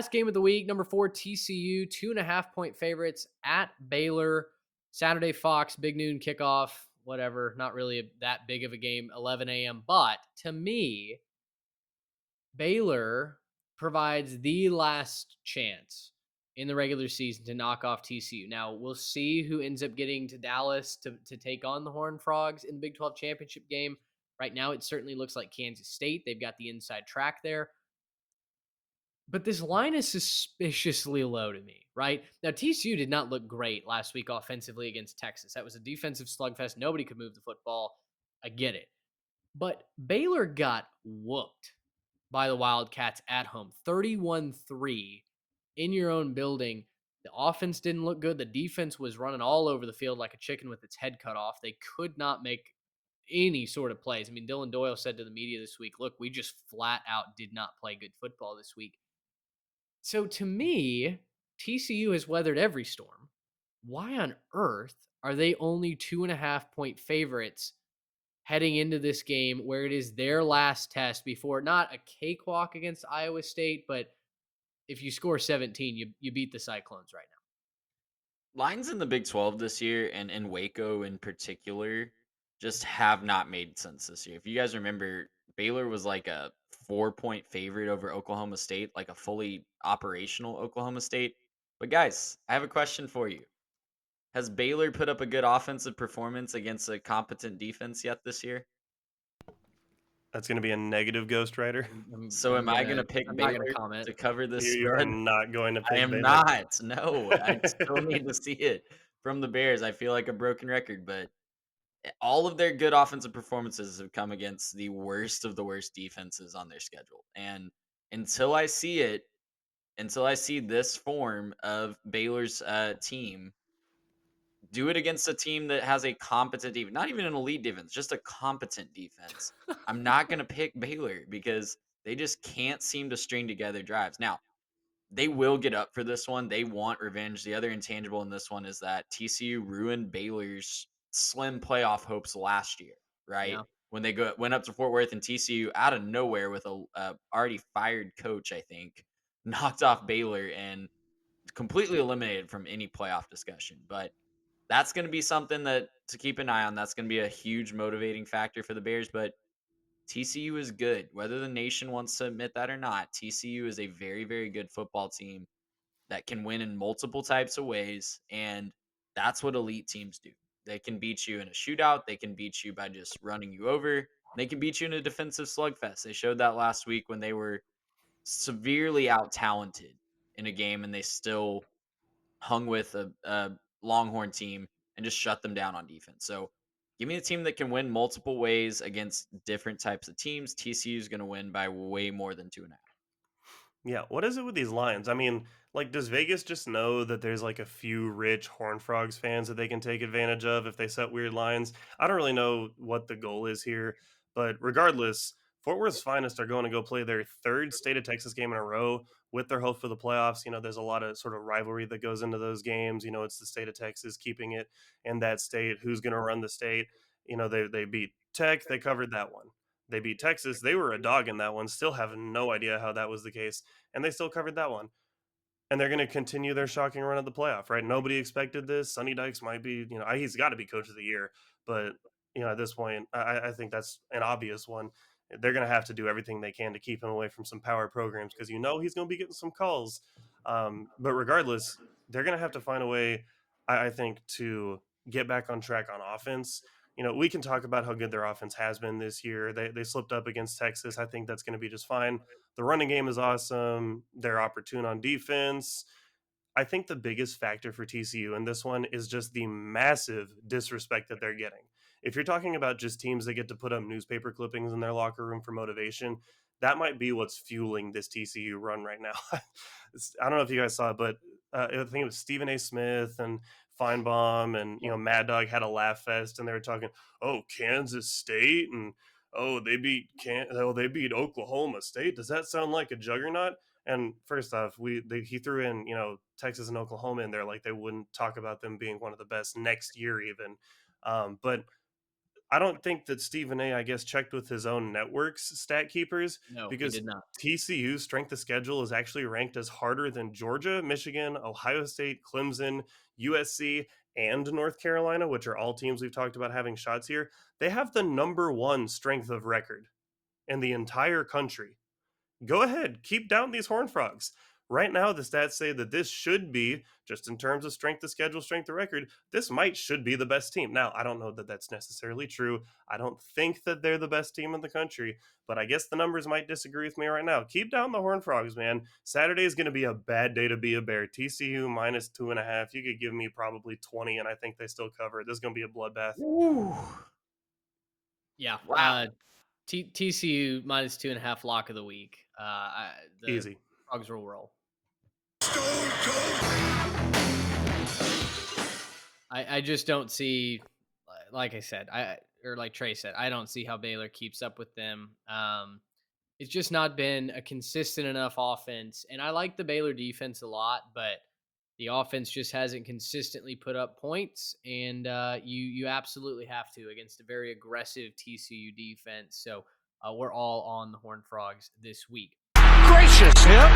last game of the week, number 4 TCU, 2.5-point favorites at Baylor. Saturday Fox, big noon kickoff, whatever. Not really that big of a game, 11 a.m. But to me, Baylor provides the last chance in the regular season to knock off TCU. Now, we'll see who ends up getting to Dallas to take on the Horned Frogs in the Big 12 championship game. Right now, it certainly looks like Kansas State. They've got the inside track there. But this line is suspiciously low to me, right? Now, TCU did not look great last week offensively against Texas. That was a defensive slugfest. Nobody could move the football. I get it. But Baylor got whooped by the Wildcats at home, 31-3 in your own building. The offense didn't look good. The defense was running all over the field like a chicken with its head cut off. They could not make any sort of plays. I mean, Dylan Doyle said to the media this week, look, we just flat out did not play good football this week. So to me, TCU has weathered every storm. Why on earth are they only 2.5-point favorites heading into this game where it is their last test before not a cakewalk against Iowa State, but if you score 17, you beat the Cyclones right now? Lines in the Big 12 this year and in Waco in particular just have not made sense this year. If you guys remember, Baylor was like a 4-point favorite over Oklahoma State, like a fully operational Oklahoma State. But guys, I have a question for you. Has Baylor put up a good offensive performance against a competent defense yet this year? That's going to be a negative Ghost Rider. So am I going to pick I'm not gonna Baylor comment. to cover this You are spread? not going to I pick am Baylor. not. No, I still need to see it from the Bears. I feel like a broken record, but all of their good offensive performances have come against the worst of the worst defenses on their schedule. And until I see it, until I see this form of Baylor's team do it against a team that has a competent defense, not even an elite defense, just a competent defense, I'm not going to pick Baylor because they just can't seem to string together drives. Now, they will get up for this one. They want revenge. The other intangible in this one is that TCU ruined Baylor's slim playoff hopes last year, right? Yeah. When they went up to Fort Worth and TCU out of nowhere with a already fired coach, I think, knocked off Baylor and completely eliminated from any playoff discussion. But that's going to be something that to keep an eye on. That's going to be a huge motivating factor for the Bears. But TCU is good. Whether the nation wants to admit that or not, TCU is a very, very good football team that can win in multiple types of ways. And that's what elite teams do. They can beat you in a shootout. They can beat you by just running you over. They can beat you in a defensive slugfest. They showed that last week when they were severely out talented in a game and they still hung with a Longhorn team and just shut them down on defense. So give me a team that can win multiple ways against different types of teams. TCU is going to win by way more than 2.5. Yeah, what is it with these lines? I mean, like, does Vegas just know that there's like a few rich Horned Frogs fans that they can take advantage of if they set weird lines? I don't really know what the goal is here, but regardless, Fort Worth's finest are going to go play their third state of Texas game in a row with their hope for the playoffs. You know, there's a lot of sort of rivalry that goes into those games. You know, it's the state of Texas keeping it in that state. Who's going to run the state? You know, they beat Tech, they covered that one. They beat Texas. They were a dog in that one. Still have no idea how that was the case, and they still covered that one. And they're going to continue their shocking run of the playoff, right? Nobody expected this. Sonny Dykes might be, you know, he's got to be coach of the year, but you know, at this point, I think that's an obvious one. They're going to have to do everything they can to keep him away from some power programs because you know he's going to be getting some calls. But regardless, they're going to have to find a way, I think, to get back on track on offense. You know, we can talk about how good their offense has been this year. They slipped up against Texas. I think that's going to be just fine. The running game is awesome. They're opportune on defense. I think the biggest factor for TCU in this one is just the massive disrespect that they're getting. If you're talking about just teams that get to put up newspaper clippings in their locker room for motivation, that might be what's fueling this TCU run right now. I don't know if you guys saw it, but I think it was Stephen A. Smith and Feinbaum and Mad Dog had a laugh fest, and they were talking, oh, Kansas State and they beat Oklahoma State. Does that sound like a juggernaut? And first off, he threw in Texas and Oklahoma in there like they wouldn't talk about them being one of the best next year even. But I don't think that Stephen A, I guess, checked with his own network's stat keepers No, he because did not. TCU's strength of schedule is actually ranked as harder than Georgia, Michigan, Ohio State, Clemson, USC, and North Carolina, which are all teams we've talked about having shots here. They have the number one strength of record in the entire country. Go ahead, keep down these Horned Frogs. Right now, the stats say that this should be, just in terms of strength of schedule, strength of record, this should be the best team. Now, I don't know that that's necessarily true. I don't think that they're the best team in the country, but I guess the numbers might disagree with me right now. Keep down the Horned Frogs, man. Saturday is going to be a bad day to be a Bear. TCU minus 2.5. You could give me probably 20, and I think they still cover it. This is going to be a bloodbath. Ooh. Yeah. Wow. TCU minus 2.5 lock of the week. The Easy. Frogs will roll. I just don't see, like I said, like Trey said, I don't see how Baylor keeps up with them. It's just not been a consistent enough offense, and I like the Baylor defense a lot, but the offense just hasn't consistently put up points, and you absolutely have to against a very aggressive TCU defense. So we're all on the Horned Frogs this week. Gracious him.